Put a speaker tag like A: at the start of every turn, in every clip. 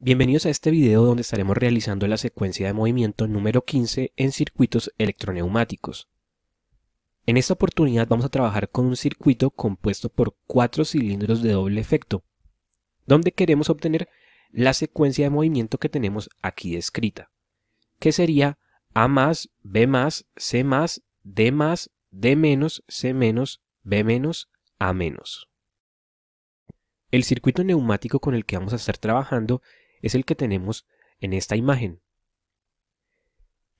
A: Bienvenidos a este video donde estaremos realizando la secuencia de movimiento número 15 en circuitos electroneumáticos. En esta oportunidad vamos a trabajar con un circuito compuesto por 4 cilindros de doble efecto, donde queremos obtener la secuencia de movimiento que tenemos aquí descrita, que sería A más, B más, C más, D más, D menos, C menos, B menos, A menos. El circuito neumático con el que vamos a estar trabajando es el que tenemos en esta imagen.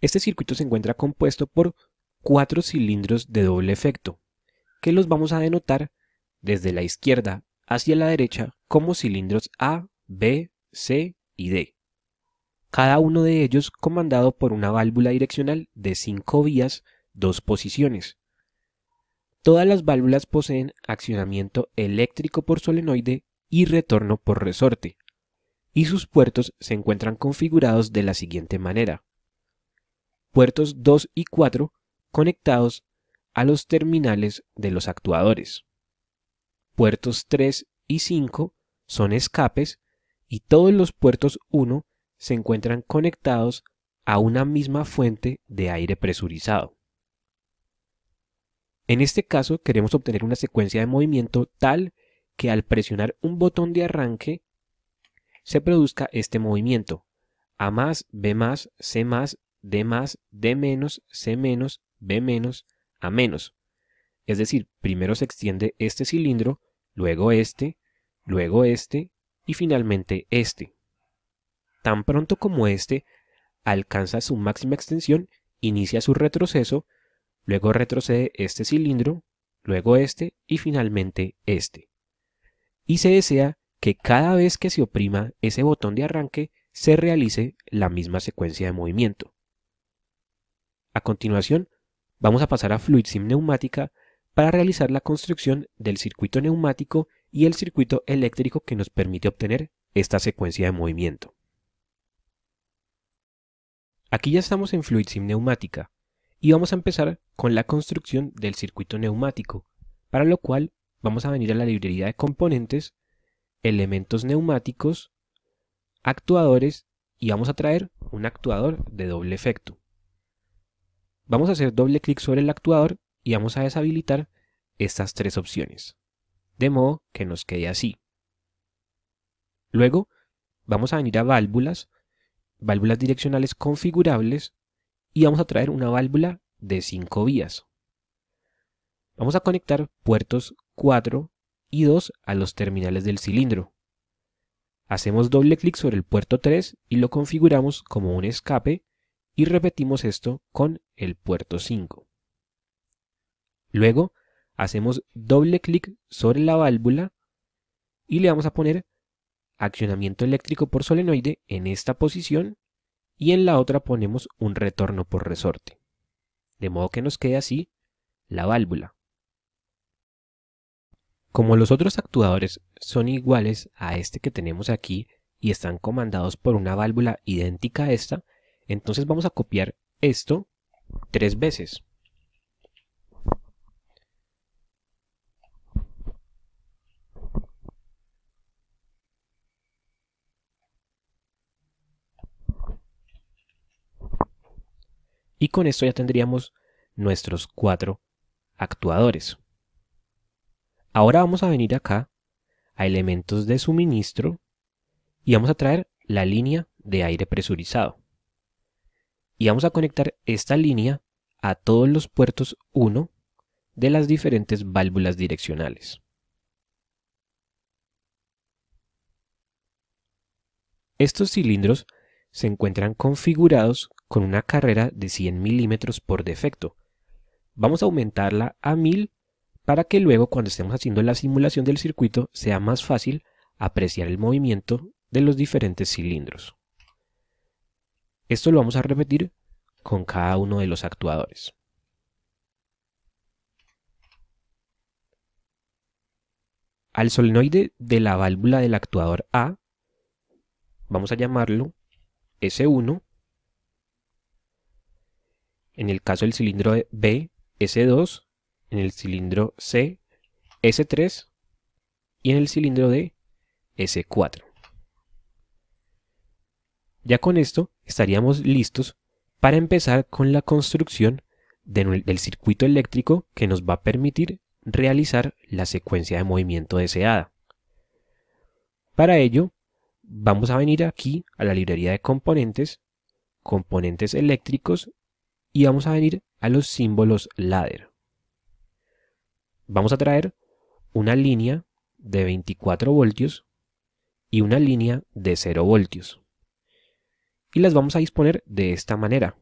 A: Este circuito se encuentra compuesto por 4 cilindros de doble efecto, que los vamos a denotar desde la izquierda hacia la derecha como cilindros A, B, C y D. Cada uno de ellos comandado por una válvula direccional de 5 vías, 2 posiciones. Todas las válvulas poseen accionamiento eléctrico por solenoide y retorno por resorte, y sus puertos se encuentran configurados de la siguiente manera. Puertos 2 y 4 conectados a los terminales de los actuadores. Puertos 3 y 5 son escapes y todos los puertos 1 se encuentran conectados a una misma fuente de aire presurizado. En este caso queremos obtener una secuencia de movimiento tal que al presionar un botón de arranque se produzca este movimiento: A más, B más, C más, D más, D menos, C menos, B menos, A menos. Es decir, primero se extiende este cilindro, luego este y finalmente este. Tan pronto como este alcanza su máxima extensión, inicia su retroceso, luego retrocede este cilindro, luego este y finalmente este. Y se desea que cada vez que se oprima ese botón de arranque se realice la misma secuencia de movimiento. A continuación, vamos a pasar a FluidSim Neumática para realizar la construcción del circuito neumático y el circuito eléctrico que nos permite obtener esta secuencia de movimiento. Aquí ya estamos en FluidSim Neumática y vamos a empezar con la construcción del circuito neumático, para lo cual vamos a venir a la librería de componentes, elementos neumáticos, actuadores y vamos a traer un actuador de doble efecto. Vamos a hacer doble clic sobre el actuador y vamos a deshabilitar estas 3 opciones, de modo que nos quede así. Luego vamos a venir a válvulas direccionales configurables y vamos a traer una válvula de 5 vías. Vamos a conectar puertos 4 y 2 a los terminales del cilindro. Hacemos doble clic sobre el puerto 3 y lo configuramos como un escape y repetimos esto con el puerto 5. Luego hacemos doble clic sobre la válvula y le vamos a poner accionamiento eléctrico por solenoide en esta posición y en la otra ponemos un retorno por resorte. De modo que nos quede así la válvula. Como los otros actuadores son iguales a este que tenemos aquí y están comandados por una válvula idéntica a esta, entonces vamos a copiar esto 3 veces. Y con esto ya tendríamos nuestros 4 actuadores. Ahora vamos a venir acá a elementos de suministro y vamos a traer la línea de aire presurizado. Y vamos a conectar esta línea a todos los puertos 1 de las diferentes válvulas direccionales. Estos cilindros se encuentran configurados con una carrera de 100 milímetros por defecto. Vamos a aumentarla a 1000 para que luego cuando estemos haciendo la simulación del circuito sea más fácil apreciar el movimiento de los diferentes cilindros. Esto lo vamos a repetir con cada uno de los actuadores. Al solenoide de la válvula del actuador A vamos a llamarlo S1, en el caso del cilindro B, S2, en el cilindro C, S3 y en el cilindro D, S4. Ya con esto estaríamos listos para empezar con la construcción del circuito eléctrico que nos va a permitir realizar la secuencia de movimiento deseada. Para ello, vamos a venir aquí a la librería de componentes, componentes eléctricos, y vamos a venir a los símbolos ladder. Vamos a traer una línea de 24 voltios y una línea de 0 voltios. Y las vamos a disponer de esta manera: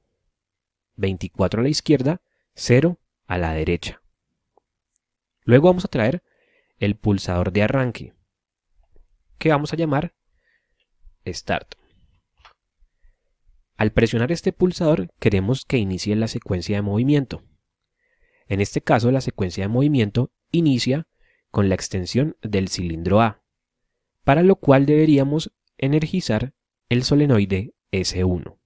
A: 24 a la izquierda, 0 a la derecha. Luego vamos a traer el pulsador de arranque, que vamos a llamar Start. Al presionar este pulsador queremos que inicie la secuencia de movimiento. En este caso la secuencia de movimiento inicia con la extensión del cilindro A, para lo cual deberíamos energizar el solenoide S1.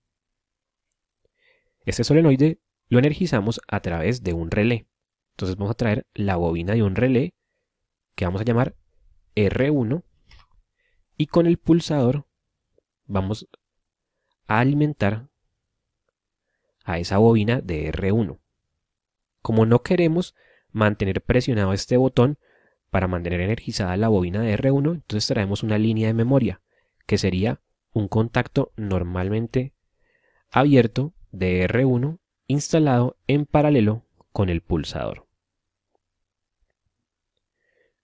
A: Este solenoide lo energizamos a través de un relé. Entonces vamos a traer la bobina de un relé que vamos a llamar R1 y con el pulsador vamos a alimentar a esa bobina de R1. Como no queremos mantener presionado este botón para mantener energizada la bobina de R1, entonces traemos una línea de memoria que sería un contacto normalmente abierto de R1 instalado en paralelo con el pulsador.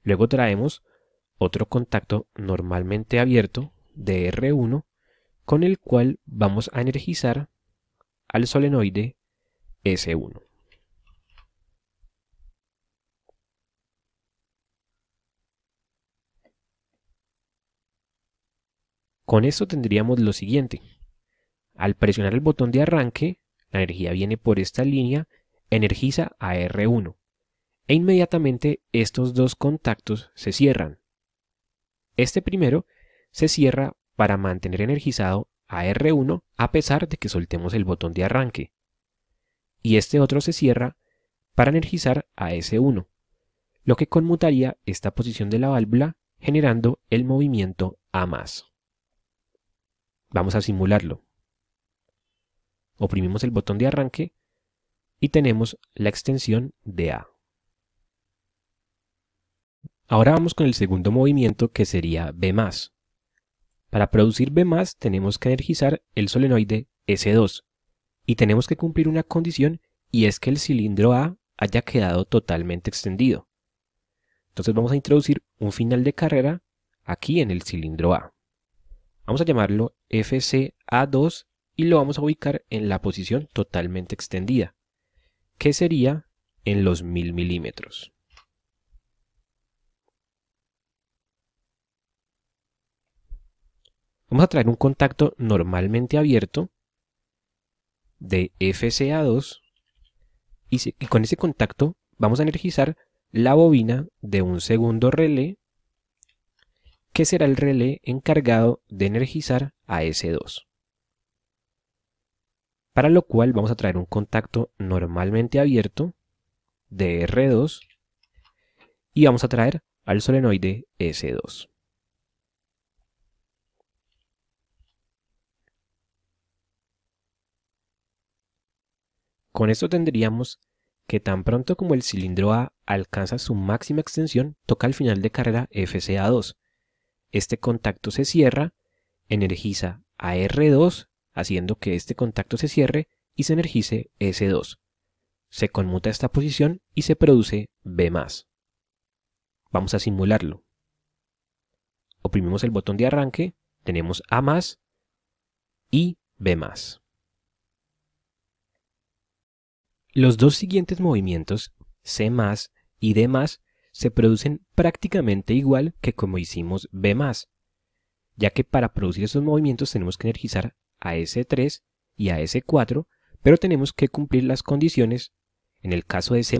A: Luego traemos otro contacto normalmente abierto de R1 con el cual vamos a energizar al solenoide S1. Con esto tendríamos lo siguiente: al presionar el botón de arranque, la energía viene por esta línea, energiza a R1 e inmediatamente estos dos contactos se cierran. Este primero se cierra para mantener energizado a R1 a pesar de que soltemos el botón de arranque, y este otro se cierra para energizar a S1, lo que conmutaría esta posición de la válvula generando el movimiento A+. Vamos a simularlo. Oprimimos el botón de arranque y tenemos la extensión de A. Ahora vamos con el segundo movimiento, que sería B+. Para producir B+, tenemos que energizar el solenoide S2 y tenemos que cumplir una condición, y es que el cilindro A haya quedado totalmente extendido. Entonces vamos a introducir un final de carrera aquí en el cilindro A. Vamos a llamarlo FCA2 y lo vamos a ubicar en la posición totalmente extendida, que sería en los 1000 milímetros. Vamos a traer un contacto normalmente abierto de FCA2 y con ese contacto vamos a energizar la bobina de un segundo relé, que será el relé encargado de energizar a S2. Para lo cual vamos a traer un contacto normalmente abierto de R2 y vamos a traer al solenoide S2. Con esto tendríamos que tan pronto como el cilindro A alcanza su máxima extensión, toca el final de carrera FCA2. Este contacto se cierra, energiza a R2, haciendo que este contacto se cierre y se energice S2. Se conmuta esta posición y se produce B+. Vamos a simularlo. Oprimimos el botón de arranque, tenemos A+ y B+. Los dos siguientes movimientos, C+ y D+, se producen prácticamente igual que como hicimos B+, ya que para producir esos movimientos tenemos que energizar a S3 y a S4, pero tenemos que cumplir las condiciones, en el caso de C+,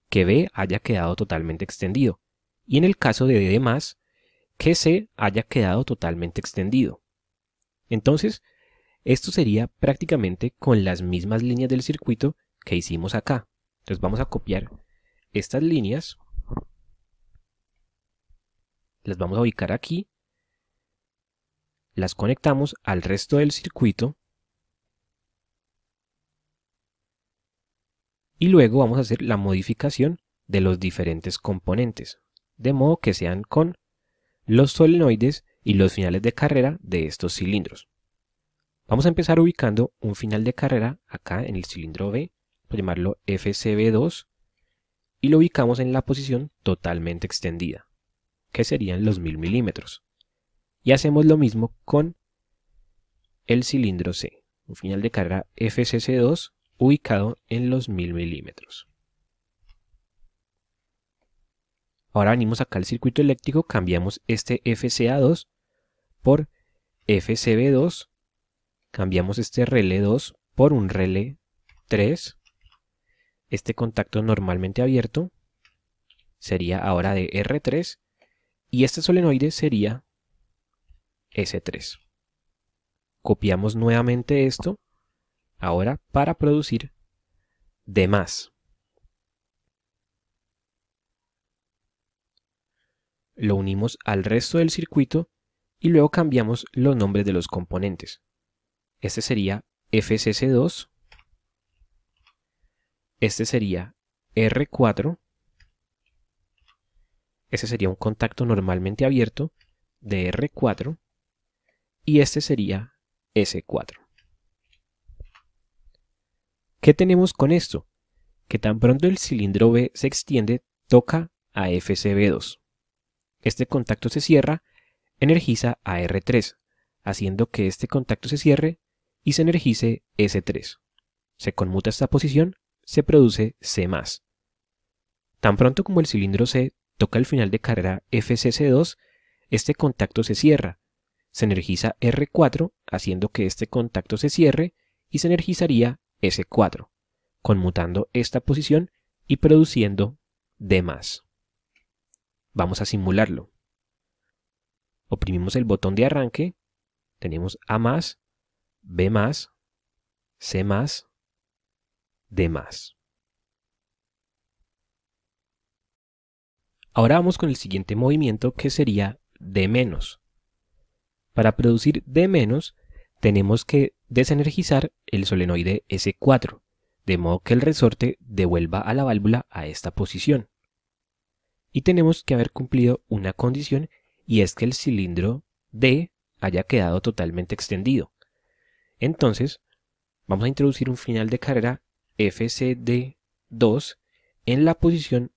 A: que B haya quedado totalmente extendido, y en el caso de D+, que C haya quedado totalmente extendido. Entonces, esto sería prácticamente con las mismas líneas del circuito que hicimos acá. Entonces vamos a copiar estas líneas, las vamos a ubicar aquí, las conectamos al resto del circuito y luego vamos a hacer la modificación de los diferentes componentes, de modo que sean con los solenoides y los finales de carrera de estos cilindros. Vamos a empezar ubicando un final de carrera acá en el cilindro B, por llamarlo FCB2, y lo ubicamos en la posición totalmente extendida, que serían los 1000 milímetros. Y hacemos lo mismo con el cilindro C, un final de carrera FCC2 ubicado en los 1000 milímetros. Ahora venimos acá al circuito eléctrico, cambiamos este FCA2 por FCB2, cambiamos este relé 2 por un relé 3. Este contacto normalmente abierto sería ahora de R3 y este solenoide sería S3. Copiamos nuevamente esto ahora para producir D+. Lo unimos al resto del circuito y luego cambiamos los nombres de los componentes. Este sería FCC2, este sería R4, este sería un contacto normalmente abierto de R4 y este sería S4. ¿Qué tenemos con esto? Que tan pronto el cilindro B se extiende, toca a FCB2. Este contacto se cierra, energiza a R3, haciendo que este contacto se cierre y se energice S3. Se conmuta esta posición, se produce C+. Tan pronto como el cilindro C toca el final de carrera FCC2, este contacto se cierra, se energiza R4, haciendo que este contacto se cierre y se energizaría S4, conmutando esta posición y produciendo D+. Vamos a simularlo. Oprimimos el botón de arranque, tenemos A+, B+, C+, D+. Ahora vamos con el siguiente movimiento que sería D-. Para producir D-, tenemos que desenergizar el solenoide S4, de modo que el resorte devuelva a la válvula a esta posición. Y tenemos que haber cumplido una condición, y es que el cilindro D haya quedado totalmente extendido. Entonces, vamos a introducir un final de carrera FCD2 en la posición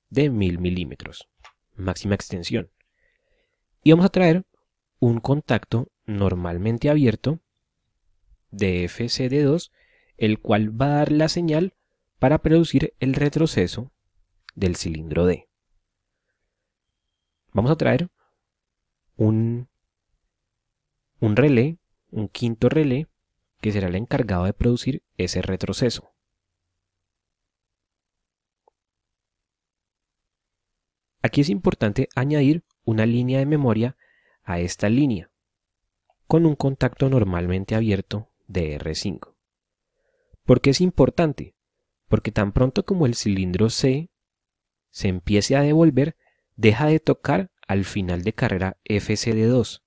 A: de 1000 milímetros, máxima extensión. Y vamos a traer un contacto normalmente abierto de FCD2, el cual va a dar la señal para producir el retroceso del cilindro D. Vamos a traer un relé, un quinto relé, que será el encargado de producir ese retroceso. Aquí es importante añadir una línea de memoria a esta línea, con un contacto normalmente abierto de R5. ¿Por qué es importante? Porque tan pronto como el cilindro C se empiece a devolver, deja de tocar al final de carrera FCD2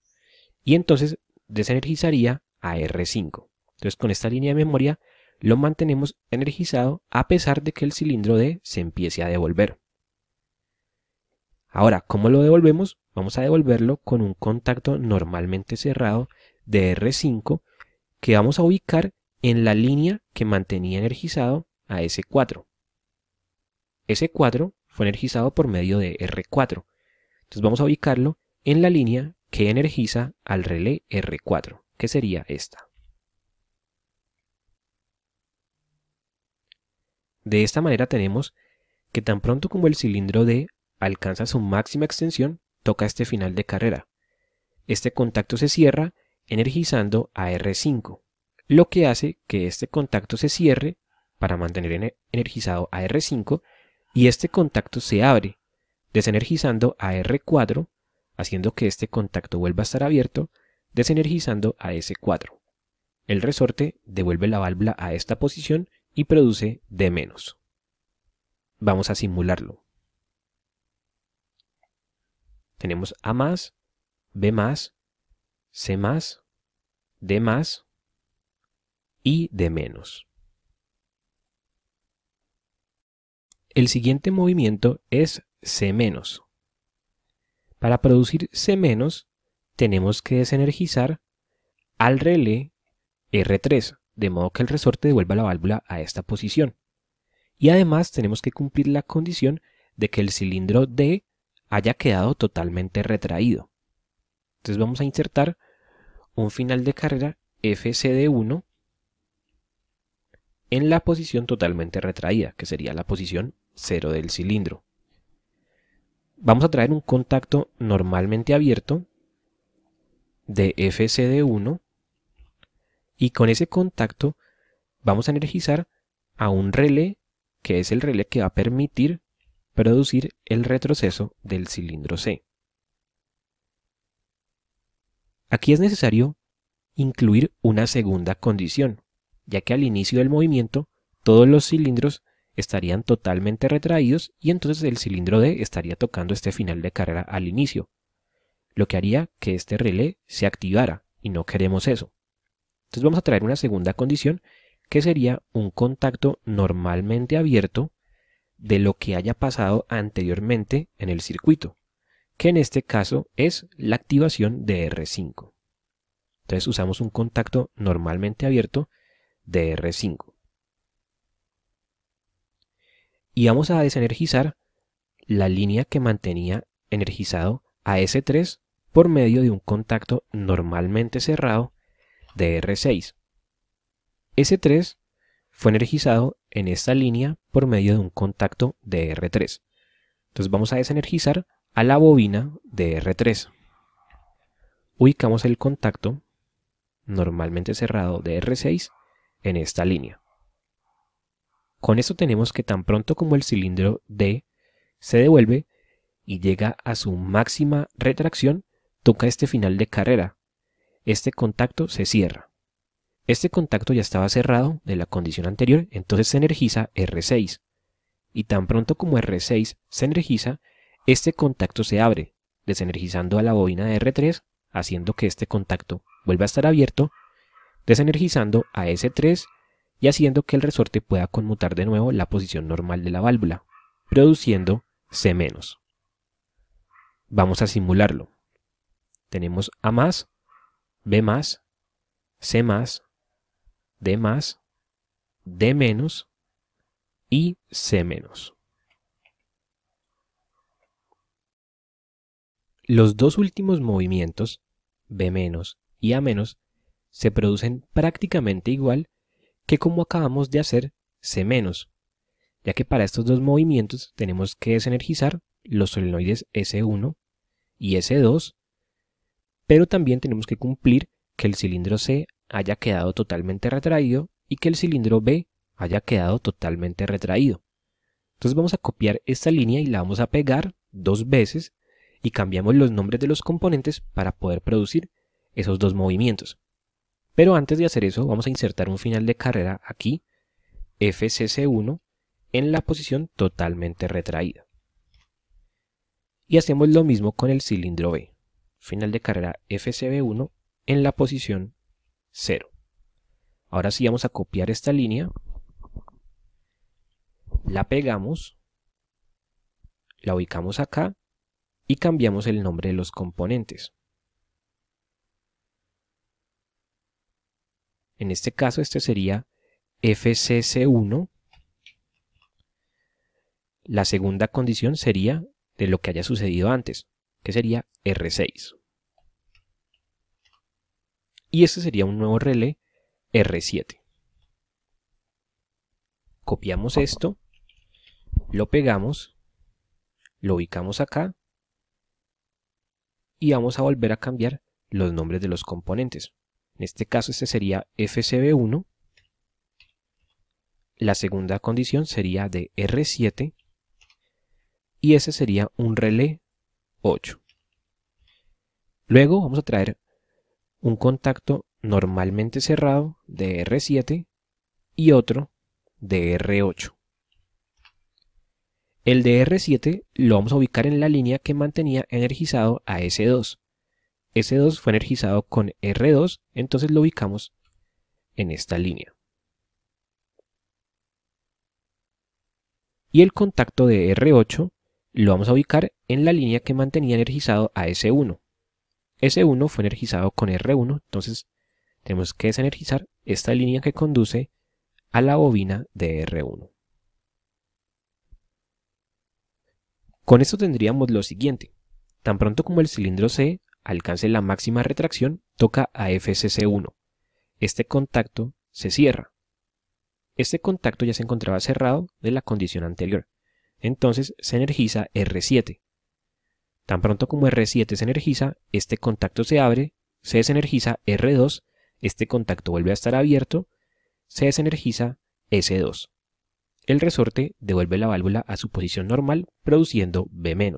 A: y entonces desenergizaría a R5. Entonces con esta línea de memoria lo mantenemos energizado a pesar de que el cilindro D se empiece a devolver. Ahora, ¿cómo lo devolvemos? Vamos a devolverlo con un contacto normalmente cerrado de R5 que vamos a ubicar en la línea que mantenía energizado a S4. S4 fue energizado por medio de R4. Entonces vamos a ubicarlo en la línea que energiza al relé R4, que sería esta. De esta manera tenemos que tan pronto como el cilindro D alcanza su máxima extensión, toca este final de carrera. Este contacto se cierra energizando a R5, lo que hace que este contacto se cierre para mantener energizado a R5 y este contacto se abre, desenergizando a R4, haciendo que este contacto vuelva a estar abierto, desenergizando a S4. El resorte devuelve la válvula a esta posición y produce D-. Vamos a simularlo. Tenemos A+, B+, C+, D+, y D-. El siguiente movimiento es C-. Para producir C-, tenemos que desenergizar al relé R3, de modo que el resorte devuelva la válvula a esta posición. Y además tenemos que cumplir la condición de que el cilindro D haya quedado totalmente retraído. Entonces vamos a insertar un final de carrera FCD1 en la posición totalmente retraída, que sería la posición 0 del cilindro. Vamos a traer un contacto normalmente abierto de FCD1 y con ese contacto vamos a energizar a un relé, que es el relé que va a permitir producir el retroceso del cilindro C. Aquí es necesario incluir una segunda condición, ya que al inicio del movimiento todos los cilindros estarían totalmente retraídos y entonces el cilindro D estaría tocando este final de carrera al inicio, lo que haría que este relé se activara y no queremos eso. Entonces vamos a traer una segunda condición que sería un contacto normalmente abierto de lo que haya pasado anteriormente en el circuito, que en este caso es la activación de R5. Entonces usamos un contacto normalmente abierto de R5. Y vamos a desenergizar la línea que mantenía energizado a S3 por medio de un contacto normalmente cerrado de R6. S3 fue energizado en esta línea por medio de un contacto de R3. Entonces vamos a desenergizar a la bobina de R3. Ubicamos el contacto normalmente cerrado de R6 en esta línea. Con esto tenemos que tan pronto como el cilindro D se devuelve y llega a su máxima retracción, toca este final de carrera. Este contacto se cierra. Este contacto ya estaba cerrado de la condición anterior, entonces se energiza R6. Y tan pronto como R6 se energiza, este contacto se abre, desenergizando a la bobina de R3, haciendo que este contacto vuelva a estar abierto, desenergizando a S3 y haciendo que el resorte pueda conmutar de nuevo la posición normal de la válvula, produciendo C-. Vamos a simularlo. Tenemos A+, B+, C+, D+, D- y C-. Los dos últimos movimientos, B- y A-, se producen prácticamente igual que como acabamos de hacer C-, ya que para estos dos movimientos tenemos que desenergizar los solenoides S1 y S2, pero también tenemos que cumplir que el cilindro C haya quedado totalmente retraído y que el cilindro B haya quedado totalmente retraído. Entonces vamos a copiar esta línea y la vamos a pegar dos veces y cambiamos los nombres de los componentes para poder producir esos dos movimientos. Pero antes de hacer eso vamos a insertar un final de carrera aquí, FCC1, en la posición totalmente retraída. Y hacemos lo mismo con el cilindro B. Final de carrera FCB1 en la posición 0. Ahora sí vamos a copiar esta línea, la pegamos, la ubicamos acá y cambiamos el nombre de los componentes. En este caso este sería FCC1. La segunda condición sería de lo que haya sucedido antes, que sería R6. Y este sería un nuevo relé R7. Copiamos esto, lo pegamos, lo ubicamos acá y vamos a volver a cambiar los nombres de los componentes. En este caso este sería FCB1. La segunda condición sería de R7 y ese sería un relé 8. Luego vamos a traer un contacto normalmente cerrado de R7 y otro de R8. El de R7 lo vamos a ubicar en la línea que mantenía energizado a S2, S2 fue energizado con R2, entonces lo ubicamos en esta línea. Y el contacto de R8 lo vamos a ubicar en la línea que mantenía energizado a S1. S1 fue energizado con R1, entonces tenemos que desenergizar esta línea que conduce a la bobina de R1. Con esto tendríamos lo siguiente. Tan pronto como el cilindro C alcance la máxima retracción, toca a FCC1. Este contacto se cierra. Este contacto ya se encontraba cerrado de la condición anterior. Entonces se energiza R7. Tan pronto como R7 se energiza, este contacto se abre, se desenergiza R2, este contacto vuelve a estar abierto, se desenergiza S2. El resorte devuelve la válvula a su posición normal, produciendo B-.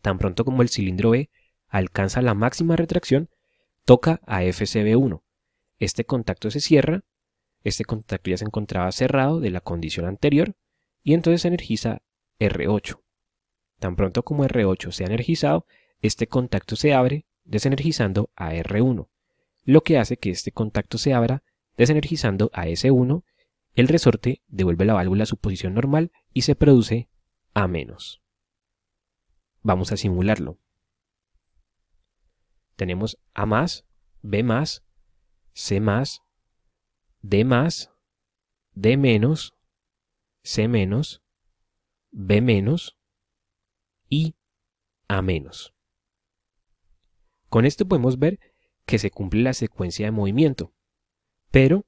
A: Tan pronto como el cilindro B alcanza la máxima retracción, toca a FCB1. Este contacto se cierra, este contacto ya se encontraba cerrado de la condición anterior, y entonces se energiza R8. Tan pronto como R8 se ha energizado, este contacto se abre, desenergizando a R1, lo que hace que este contacto se abra, desenergizando a S1, el resorte devuelve la válvula a su posición normal y se produce A-. Vamos a simularlo. Tenemos A+, B+, C+, D+, D-, C-, B- y A-. Con esto podemos ver que se cumple la secuencia de movimiento, pero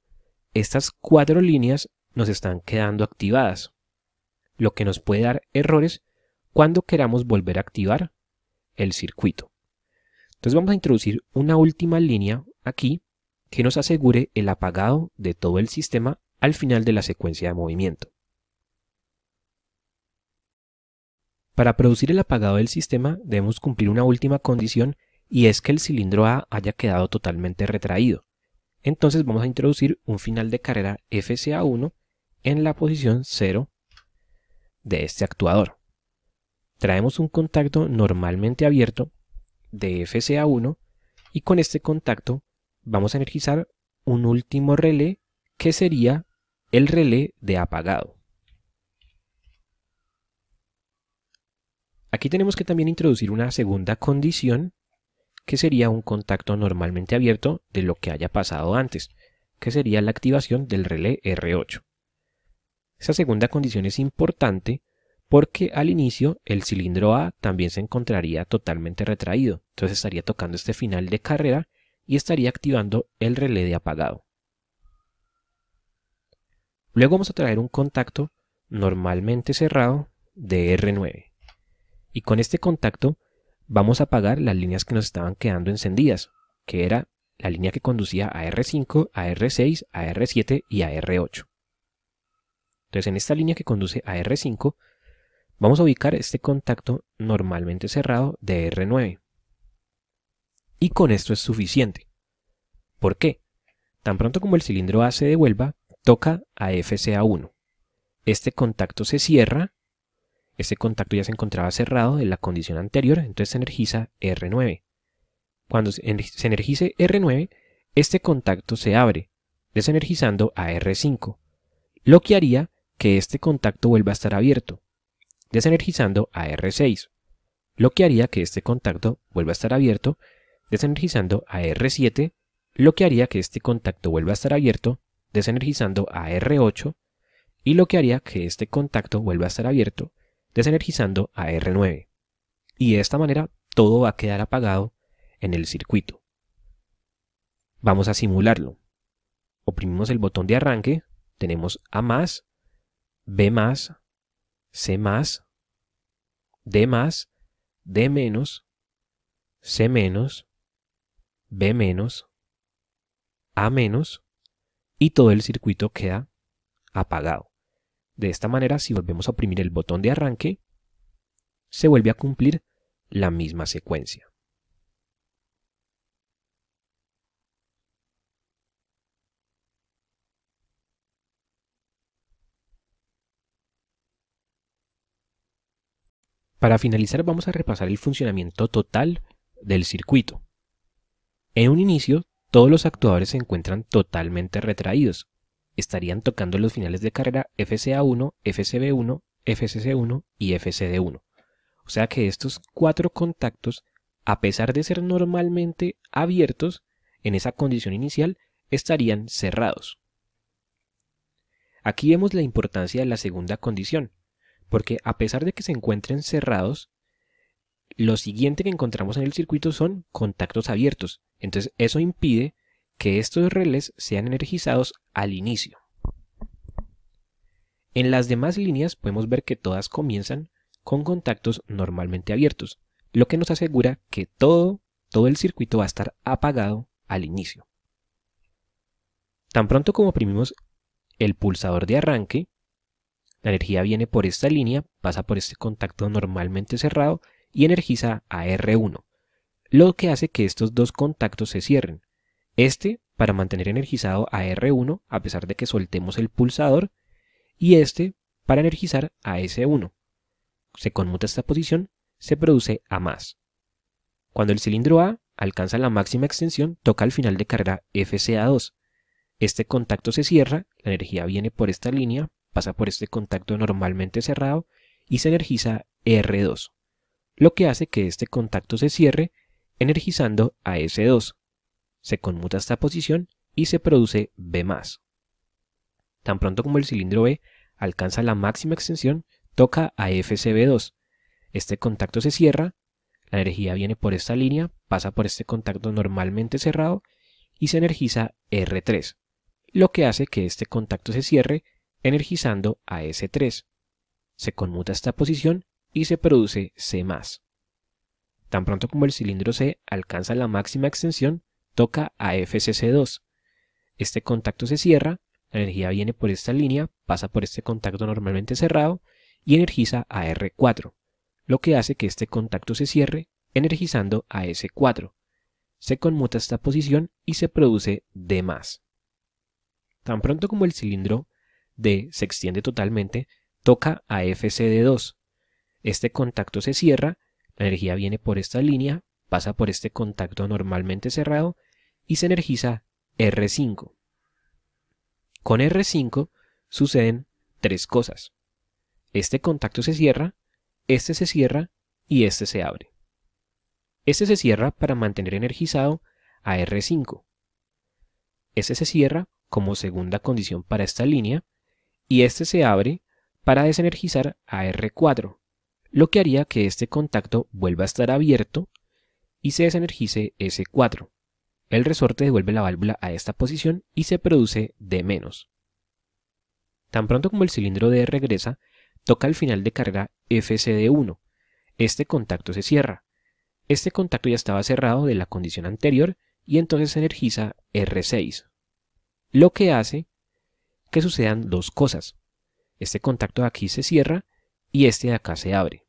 A: estas 4 líneas nos están quedando activadas, lo que nos puede dar errores cuando queramos volver a activar el circuito. Entonces vamos a introducir una última línea aquí que nos asegure el apagado de todo el sistema al final de la secuencia de movimiento. Para producir el apagado del sistema debemos cumplir una última condición, y es que el cilindro A haya quedado totalmente retraído. Entonces vamos a introducir un final de carrera FCA1 en la posición 0 de este actuador. Traemos un contacto normalmente abierto de FCA1 y con este contacto vamos a energizar un último relé que sería el relé de apagado. Aquí tenemos que también introducir una segunda condición que sería un contacto normalmente abierto de lo que haya pasado antes, que sería la activación del relé R8. Esa segunda condición es importante porque al inicio el cilindro A también se encontraría totalmente retraído, entonces estaría tocando este final de carrera y estaría activando el relé de apagado. Luego vamos a traer un contacto normalmente cerrado de R9 y con este contacto vamos a apagar las líneas que nos estaban quedando encendidas, que era la línea que conducía a R5, a R6, a R7 y a R8. Entonces en esta línea que conduce a R5 vamos a ubicar este contacto normalmente cerrado de R9. Y con esto es suficiente. ¿Por qué? Tan pronto como el cilindro A se devuelva, toca a FCA1. Este contacto se cierra, este contacto ya se encontraba cerrado de la condición anterior, entonces se energiza R9. Cuando se energice R9, este contacto se abre, desenergizando a R5, lo que haría que este contacto vuelva a estar abierto, desenergizando a R6, lo que haría que este contacto vuelva a estar abierto, desenergizando a R7, lo que haría que este contacto vuelva a estar abierto, desenergizando a R8, y lo que haría que este contacto vuelva a estar abierto, desenergizando a R9. Y de esta manera todo va a quedar apagado en el circuito. Vamos a simularlo. Oprimimos el botón de arranque, tenemos A+, B+, C+, D+, D-, C-, B-, A-, y todo el circuito queda apagado. De esta manera, si volvemos a oprimir el botón de arranque, se vuelve a cumplir la misma secuencia. Para finalizar, vamos a repasar el funcionamiento total del circuito. En un inicio, todos los actuadores se encuentran totalmente retraídos. Estarían tocando los finales de carrera FCA1, FCB1, FCC1 y FCD1. O sea que estos 4 contactos, a pesar de ser normalmente abiertos, en esa condición inicial estarían cerrados. Aquí vemos la importancia de la segunda condición, porque a pesar de que se encuentren cerrados, lo siguiente que encontramos en el circuito son contactos abiertos. Entonces eso impide que estos relés sean energizados al inicio. En las demás líneas podemos ver que todas comienzan con contactos normalmente abiertos, lo que nos asegura que todo el circuito va a estar apagado al inicio. Tan pronto como oprimimos el pulsador de arranque, la energía viene por esta línea, pasa por este contacto normalmente cerrado y energiza a R1, lo que hace que estos dos contactos se cierren. Este para mantener energizado a R1 a pesar de que soltemos el pulsador, y este para energizar a S1. Se conmuta esta posición, se produce A+. Cuando el cilindro A alcanza la máxima extensión, toca al final de carrera FCA2. Este contacto se cierra, la energía viene por esta línea, pasa por este contacto normalmente cerrado y se energiza R2, lo que hace que este contacto se cierre energizando a S2. Se conmuta esta posición y se produce B+. Tan pronto como el cilindro B alcanza la máxima extensión, toca a FCB2. Este contacto se cierra, la energía viene por esta línea, pasa por este contacto normalmente cerrado y se energiza R3, lo que hace que este contacto se cierre energizando a S3. Se conmuta esta posición y se produce C+. Tan pronto como el cilindro C alcanza la máxima extensión, toca a FCC2. Este contacto se cierra, la energía viene por esta línea, pasa por este contacto normalmente cerrado y energiza a R4, lo que hace que este contacto se cierre energizando a S4. Se conmuta esta posición y se produce D+. Tan pronto como el cilindro D se extiende totalmente, toca a FCD2. Este contacto se cierra, la energía viene por esta línea, pasa por este contacto normalmente cerrado y se energiza R5. Con R5 suceden 3 cosas. Este contacto se cierra, este se cierra y este se abre. Este se cierra para mantener energizado a R5. Este se cierra como segunda condición para esta línea y este se abre para desenergizar a R4, lo que haría que este contacto vuelva a estar abierto y se desenergice S4. El resorte devuelve la válvula a esta posición y se produce D-. Tan pronto como el cilindro D regresa, toca al final de carrera FCD1. Este contacto se cierra. Este contacto ya estaba cerrado de la condición anterior y entonces se energiza R6, lo que hace que sucedan 2 cosas. Este contacto de aquí se cierra y este de acá se abre.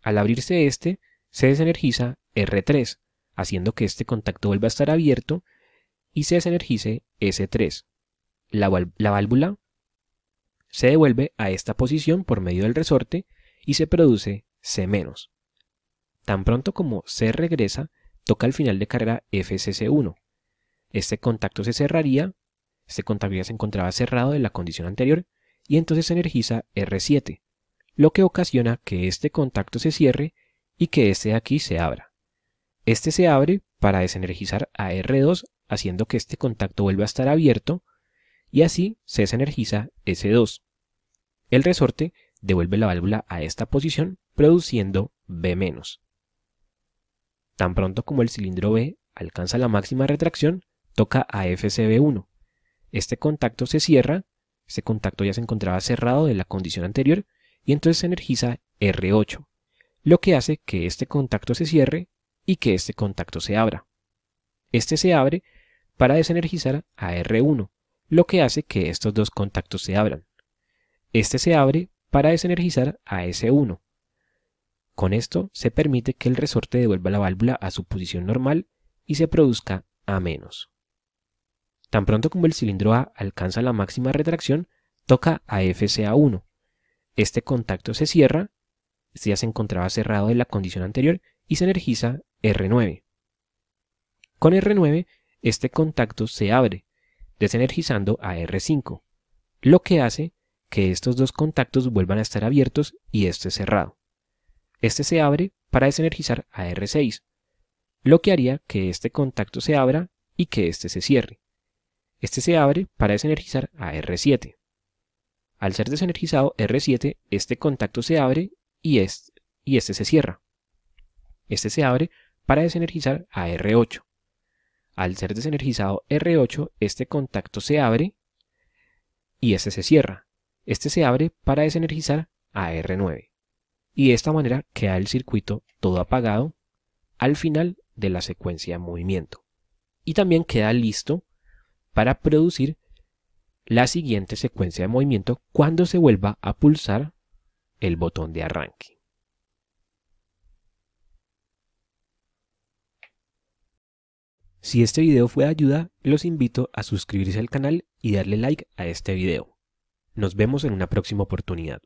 A: Al abrirse este, se desenergiza R3, haciendo que este contacto vuelva a estar abierto y se desenergice S3. La válvula se devuelve a esta posición por medio del resorte y se produce C-. Tan pronto como C regresa, toca al final de carrera FCC1. Este contacto se cerraría, este contacto ya se encontraba cerrado de la condición anterior y entonces se energiza R7, lo que ocasiona que este contacto se cierre y que este de aquí se abra. Este se abre para desenergizar a R2, haciendo que este contacto vuelva a estar abierto y así se desenergiza S2. El resorte devuelve la válvula a esta posición produciendo B-. Tan pronto como el cilindro B alcanza la máxima retracción, toca a FCB1. Este contacto se cierra, este contacto ya se encontraba cerrado de la condición anterior y entonces se energiza R8, lo que hace que este contacto se cierre y que este contacto se abra. Este se abre para desenergizar a R1, lo que hace que estos 2 contactos se abran. Este se abre para desenergizar a S1. Con esto se permite que el resorte devuelva la válvula a su posición normal y se produzca A-. Tan pronto como el cilindro A alcanza la máxima retracción, toca a FCA1. Este contacto se cierra, este ya se encontraba cerrado de la condición anterior y se energiza R9. Con R9, este contacto se abre, desenergizando a R5, lo que hace que estos dos contactos vuelvan a estar abiertos y este cerrado. Este se abre para desenergizar a R6, lo que haría que este contacto se abra y que este se cierre. Este se abre para desenergizar a R7. Al ser desenergizado R7, este contacto se abre y este se cierra. Este se abre para desenergizar a R8. Al ser desenergizado R8, este contacto se abre y este se cierra. Este se abre para desenergizar a R9. Y de esta manera queda el circuito todo apagado al final de la secuencia de movimiento. Y también queda listo para producir la siguiente secuencia de movimiento cuando se vuelva a pulsar el botón de arranque. Si este video fue de ayuda, los invito a suscribirse al canal y darle like a este video. Nos vemos en una próxima oportunidad.